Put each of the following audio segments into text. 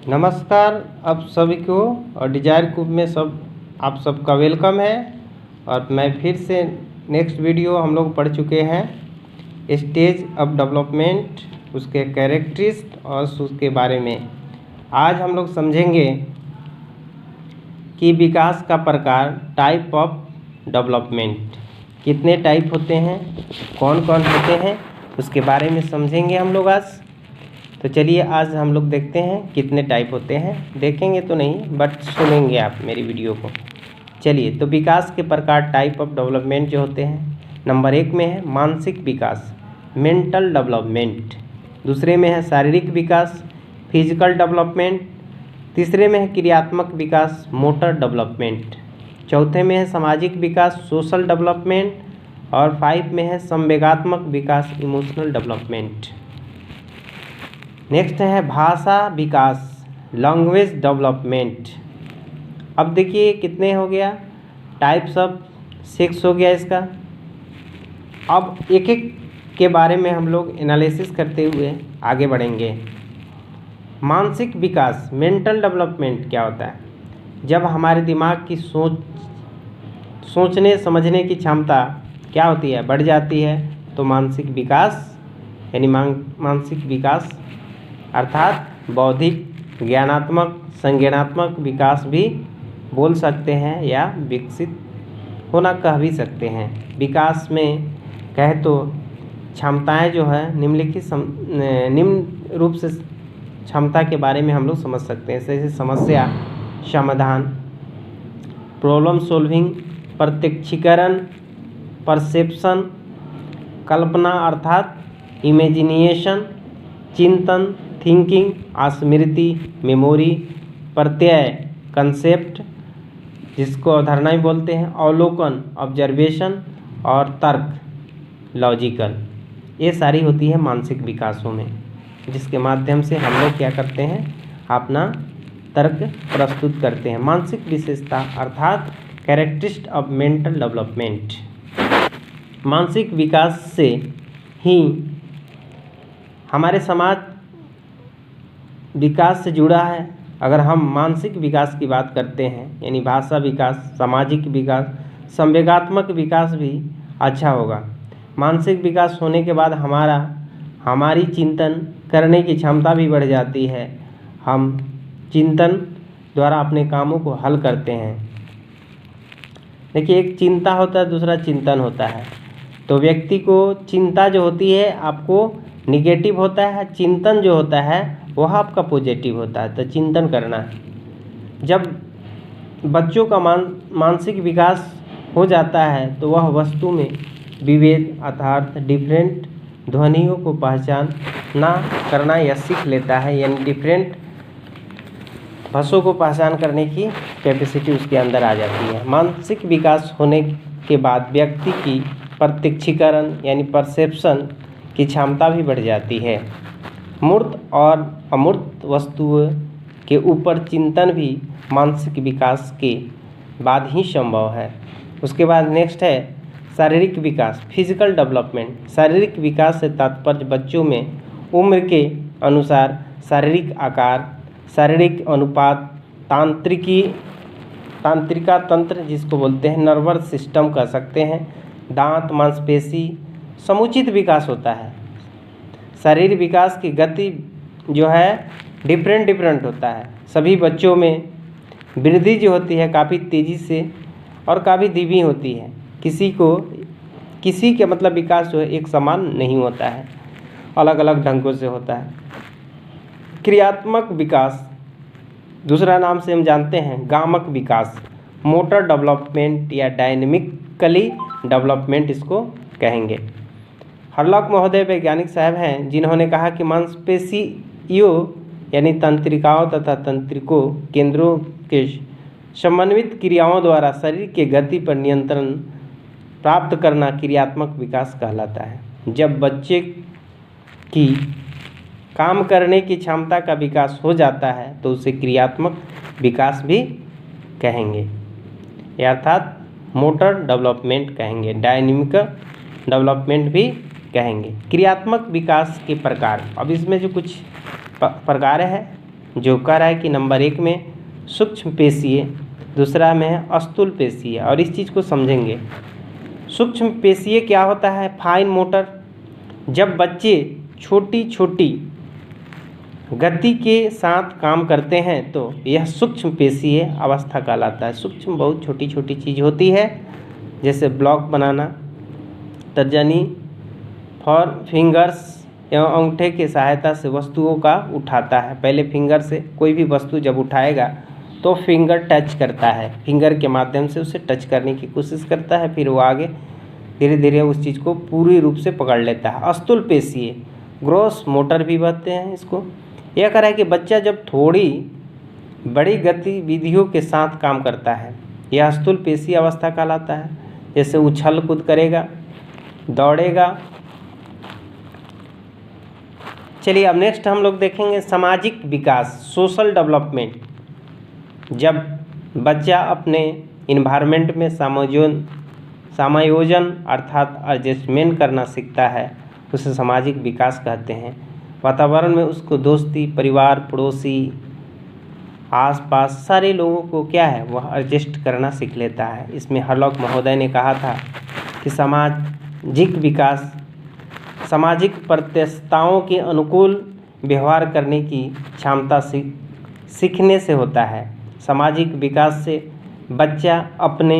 नमस्कार आप सभी को और डिजायर कुब में आप सबका वेलकम है। और मैं फिर से नेक्स्ट वीडियो हम लोग पढ़ चुके हैं स्टेज ऑफ डेवलपमेंट, उसके कैरेक्टरिस्ट और उसके बारे में। आज हम लोग समझेंगे कि विकास का प्रकार, टाइप ऑफ डेवलपमेंट, कितने टाइप होते हैं, कौन कौन होते हैं, उसके बारे में समझेंगे हम लोग आज। तो चलिए आज हम लोग देखते हैं कितने टाइप होते हैं। देखेंगे तो नहीं बट सुनेंगे आप मेरी वीडियो को। चलिए, तो विकास के प्रकार, टाइप ऑफ डेवलपमेंट जो होते हैं, नंबर 1 में है मानसिक विकास, मेंटल डेवलपमेंट। दूसरे में है शारीरिक विकास, फिजिकल डेवलपमेंट। तीसरे में है क्रियात्मक विकास, मोटर डेवलपमेंट। चौथे में है सामाजिक विकास, सोशल डेवलपमेंट। और 5 में है संवेगात्मक विकास, इमोशनल डेवलपमेंट। नेक्स्ट है भाषा विकास, लैंग्वेज डेवलपमेंट। अब देखिए कितने हो गया, टाइप्स ऑफ 6 हो गया इसका। अब एक एक के बारे में हम लोग एनालिसिस करते हुए आगे बढ़ेंगे। मानसिक विकास, मेंटल डेवलपमेंट क्या होता है? जब हमारे दिमाग की सोचने समझने की क्षमता क्या होती है, बढ़ जाती है, तो मानसिक विकास यानी मानसिक विकास अर्थात बौद्धिक, ज्ञानात्मक, संज्ञानात्मक विकास भी बोल सकते हैं या विकसित होना कह भी सकते हैं। विकास में कहे तो क्षमताएं जो है निम्न रूप से क्षमता के बारे में हम लोग समझ सकते हैं, जैसे समस्या समाधान, प्रॉब्लम सॉल्विंग, प्रत्यक्षीकरण, परसेप्शन, कल्पना अर्थात इमेजिनेशन, चिंतन थिंकिंग, स्मृति मेमोरी, प्रत्यय कंसेप्ट जिसको अवधारणा भी बोलते हैं, अवलोकन ऑब्जर्वेशन, और तर्क लॉजिकल। ये सारी होती है मानसिक विकासों में, जिसके माध्यम से हम लोग क्या करते हैं, अपना तर्क प्रस्तुत करते हैं। मानसिक विशेषता अर्थात कैरेक्टरिस्टिक ऑफ मेंटल डेवलपमेंट। मानसिक विकास से ही हमारे समाज विकास से जुड़ा है। अगर हम मानसिक विकास की बात करते हैं यानी भाषा विकास, सामाजिक विकास, संवेगात्मक विकास भी अच्छा होगा। मानसिक विकास होने के बाद हमारी चिंतन करने की क्षमता भी बढ़ जाती है। हम चिंतन द्वारा अपने कामों को हल करते हैं। देखिए, एक चिंता होता है, दूसरा चिंतन होता है। तो व्यक्ति को चिंता जो होती है आपको निगेटिव होता है, चिंतन जो होता है वह आपका पॉजिटिव होता है। तो चिंतन करना है। जब बच्चों का मानसिक विकास हो जाता है तो वह वस्तु में विभेद अर्थात डिफरेंट ध्वनियों को पहचानना करना या सीख लेता है, यानी डिफरेंट भाषाओं को पहचान करने की कैपेसिटी उसके अंदर आ जाती है। मानसिक विकास होने के बाद व्यक्ति की प्रत्यक्षीकरण यानी परसेप्शन की क्षमता भी बढ़ जाती है। मूर्त और अमूर्त वस्तुओं के ऊपर चिंतन भी मानसिक विकास के बाद ही संभव है। उसके बाद नेक्स्ट है शारीरिक विकास, फिजिकल डेवलपमेंट। शारीरिक विकास से तात्पर्य बच्चों में उम्र के अनुसार शारीरिक आकार, शारीरिक अनुपात, तांत्रिका तंत्र जिसको बोलते हैं, नर्वस सिस्टम कह सकते हैं, दांत, मांसपेशी, समुचित विकास होता है। शरीर विकास की गति जो है डिफरेंट होता है। सभी बच्चों में वृद्धि जो होती है काफ़ी तेज़ी से और काफ़ी धीमी होती है। किसी के मतलब विकास जो है एक समान नहीं होता है, अलग अलग ढंगों से होता है। क्रियात्मक विकास दूसरा नाम से हम जानते हैं गामक विकास, मोटर डेवलपमेंट या डायनेमिकली डेवलपमेंट इसको कहेंगे। हरलॉक महोदय वैज्ञानिक साहब हैं जिन्होंने कहा कि मांसपेशियों यानी तंत्रिकाओं तथा तंत्रिकों केंद्रों के समन्वित क्रियाओं द्वारा शरीर के गति पर नियंत्रण प्राप्त करना क्रियात्मक विकास कहलाता है। जब बच्चे की काम करने की क्षमता का विकास हो जाता है तो उसे क्रियात्मक विकास भी कहेंगे, अर्थात मोटर डेवलपमेंट कहेंगे, डायनेमिक डेवलपमेंट भी कहेंगे। क्रियात्मक विकास के प्रकार, अब इसमें जो कुछ प्रकार है जो कह रहा है कि नंबर 1 में सूक्ष्म पेशीय, दूसरा में है स्थूल पेशीय। और इस चीज़ को समझेंगे। सूक्ष्म पेशीय क्या होता है? Fine motor. जब बच्चे छोटी छोटी गति के साथ काम करते हैं तो यह सूक्ष्म पेशीय अवस्था कहलाता है। सूक्ष्म बहुत छोटी छोटी चीज़ होती है, जैसे ब्लॉक बनाना, तर्जनी फॉर फिंगर्स एवं अंगूठे की सहायता से वस्तुओं का उठाता है। पहले फिंगर से कोई भी वस्तु जब उठाएगा तो फिंगर टच करता है, फिंगर के माध्यम से उसे टच करने की कोशिश करता है, फिर वो आगे धीरे धीरे उस चीज़ को पूरी रूप से पकड़ लेता है। स्थूल पेशीय, ग्रॉस मोटर भी कहते हैं इसको। यह कह रहा है कि बच्चा जब थोड़ी बड़ी गतिविधियों के साथ काम करता है, यह स्थूल पेशीय अवस्था कहलाता है। जैसे उछल कूद करेगा, दौड़ेगा। चलिए अब नेक्स्ट हम लोग देखेंगे सामाजिक विकास, सोशल डेवलपमेंट। जब बच्चा अपने इन्वायरमेंट में समायोजन अर्थात एडजस्टमेंट करना सीखता है, उसे सामाजिक विकास कहते हैं। वातावरण में उसको दोस्ती, परिवार, पड़ोसी, आसपास सारे लोगों को क्या है वह एडजस्ट करना सीख लेता है। इसमें हरलॉक महोदय ने कहा था कि सामाजिक विकास सामाजिक प्रत्यास्थताओं के अनुकूल व्यवहार करने की क्षमता सीखने से होता है। सामाजिक विकास से बच्चा अपने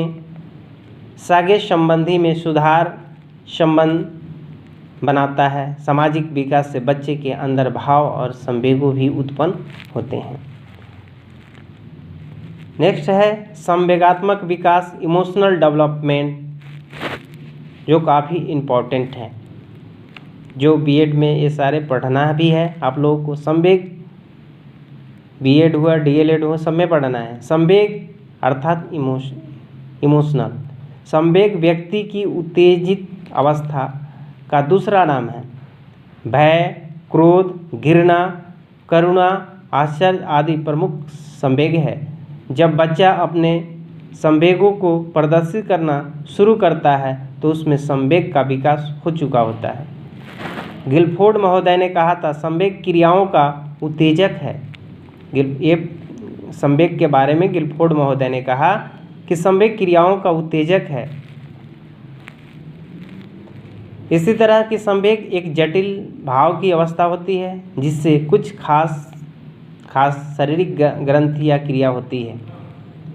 सगे संबंधी में सुधार संबंध बनाता है। सामाजिक विकास से बच्चे के अंदर भाव और संवेगों भी उत्पन्न होते हैं। नेक्स्ट है संवेगात्मक विकास, इमोशनल डेवलपमेंट, जो काफ़ी इम्पोर्टेंट है, जो बीएड में ये सारे पढ़ना भी है आप लोगों को। संवेग, बीएड हुआ, डीएलएड हुआ, सब में पढ़ना है। संवेग अर्थात इमोशनल। संवेग व्यक्ति की उत्तेजित अवस्था का दूसरा नाम है। भय, क्रोध, घृणा, करुणा, आश्चर्य आदि प्रमुख संवेग है। जब बच्चा अपने संवेगों को प्रदर्शित करना शुरू करता है तो उसमें संवेग का विकास हो चुका होता है। गिलफोर्ड महोदय ने कहा था संवेग क्रियाओं का उत्तेजक है। ये संवेग के बारे में गिलफोर्ड महोदय ने कहा कि संवेग क्रियाओं का उत्तेजक है। इसी तरह की संवेग एक जटिल भाव की अवस्था होती है जिससे कुछ खास शारीरिक ग्रंथि या क्रिया होती है।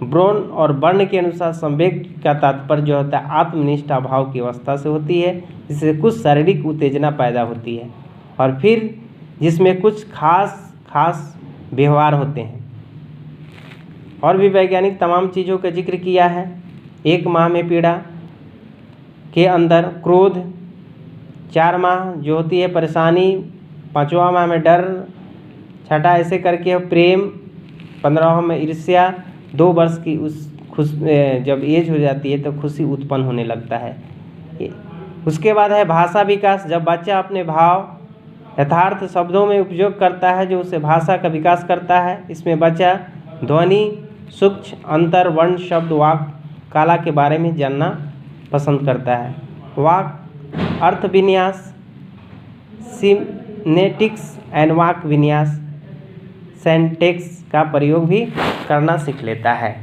ब्रोन और बर्न के अनुसार संवेग का तात्पर्य जो होता है आत्मनिष्ठा भाव की अवस्था से होती है, जिससे कुछ शारीरिक उत्तेजना पैदा होती है और फिर जिसमें कुछ खास व्यवहार होते हैं। और भी वैज्ञानिक तमाम चीज़ों का जिक्र किया है। 1 माह में पीड़ा के अंदर क्रोध, 4 माह जो होती है परेशानी, 5वां माह में डर, 6ठा ऐसे करके प्रेम, 15वां में ईर्ष्या, 2 वर्ष की जब एज हो जाती है तो खुशी उत्पन्न होने लगता है। उसके बाद है भाषा विकास। जब बच्चा अपने भाव यथार्थ शब्दों में उपयोग करता है जो उसे भाषा का विकास करता है। इसमें बच्चा ध्वनि, सूक्ष्म अंतर, वर्ण, शब्द, वाक कला के बारे में जानना पसंद करता है। वाक अर्थ विन्यास, सिनेटिक्स एंड वाक विन्यास, सेंटेक्स का प्रयोग भी करना सीख लेता है।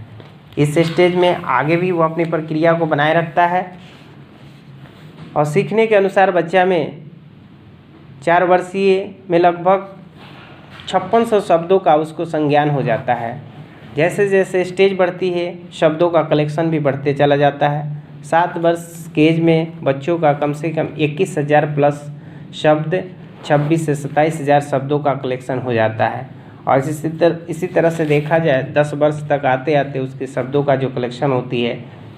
इस स्टेज में आगे भी वो अपनी प्रक्रिया को बनाए रखता है और सीखने के अनुसार बच्चा में 4 वर्षीय में लगभग 5600 शब्दों का उसको संज्ञान हो जाता है। जैसे जैसे स्टेज बढ़ती है शब्दों का कलेक्शन भी बढ़ते चला जाता है। 7 वर्ष के एज में बच्चों का कम से कम 21,000 प्लस शब्द, 26 से 27,000 शब्दों का कलेक्शन हो जाता है। और इसी तरह से देखा जाए 10 वर्ष तक आते आते उसके शब्दों का जो कलेक्शन होती है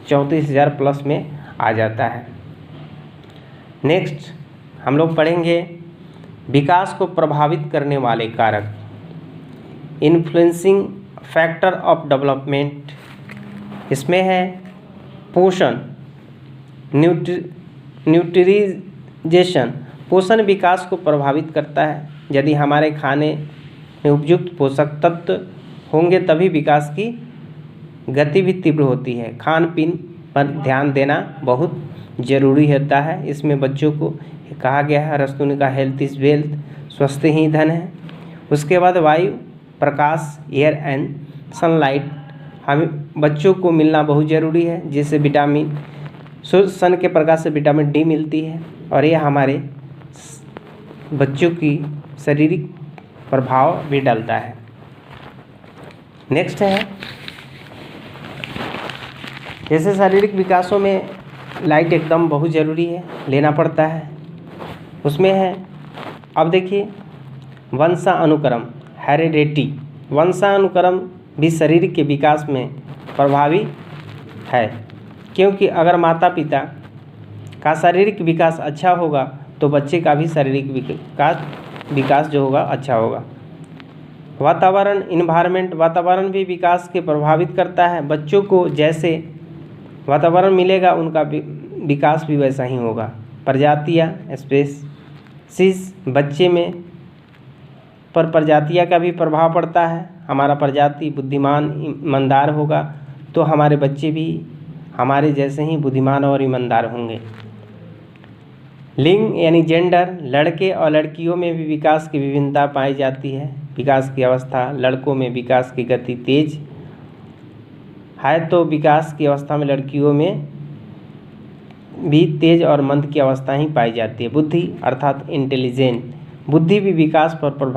34,000 प्लस में आ जाता है। नेक्स्ट हम लोग पढ़ेंगे विकास को प्रभावित करने वाले कारक, इन्फ्लुएंसिंग फैक्टर ऑफ डेवलपमेंट। इसमें है पोषण, न्यूट्रिजेशन। पोषण विकास को प्रभावित करता है। यदि हमारे खाने में उपयुक्त पोषक तत्व होंगे तभी विकास की गति भी तीव्र होती है। खान पीन पर ध्यान देना बहुत ज़रूरी होता है। इसमें बच्चों को कहा गया है अरस्तु ने कहा हेल्थ इज़ वेल्थ, स्वस्थ ही धन है। उसके बाद वायु प्रकाश, एयर एंड सनलाइट हमें बच्चों को मिलना बहुत ज़रूरी है, जिससे विटामिन सन के प्रकाश से विटामिन डी मिलती है और यह हमारे बच्चों की शारीरिक प्रभाव भी डालता है। नेक्स्ट है, जैसे शारीरिक विकासों में लाइट एकदम बहुत ज़रूरी है, लेना पड़ता है। उसमें है, अब देखिए, वंशानुक्रम, हेरिडिटी, वंशानुक्रम भी शरीर के विकास में प्रभावी है, क्योंकि अगर माता पिता का शारीरिक विकास अच्छा होगा तो बच्चे का भी शारीरिक विकास जो होगा अच्छा होगा। वातावरण, इन्वायरमेंट, वातावरण भी विकास के प्रभावित करता है। बच्चों को जैसे वातावरण मिलेगा उनका विकास भी वैसा ही होगा। प्रजातियाँ, स्पेसीज, बच्चे में पर प्रजातियाँ का भी प्रभाव पड़ता है। हमारा प्रजाति बुद्धिमान ईमानदार होगा तो हमारे बच्चे भी हमारे जैसे ही बुद्धिमान और ईमानदार होंगे। लिंग यानी जेंडर, लड़के और लड़कियों में भी विकास की विभिन्नता पाई जाती है। विकास की अवस्था, लड़कों में विकास की गति तेज है तो विकास की अवस्था में लड़कियों में भी तेज और मंद की अवस्था ही पाई जाती है। बुद्धि अर्थात इंटेलिजेंट, बुद्धि भी विकास पर प्रभाव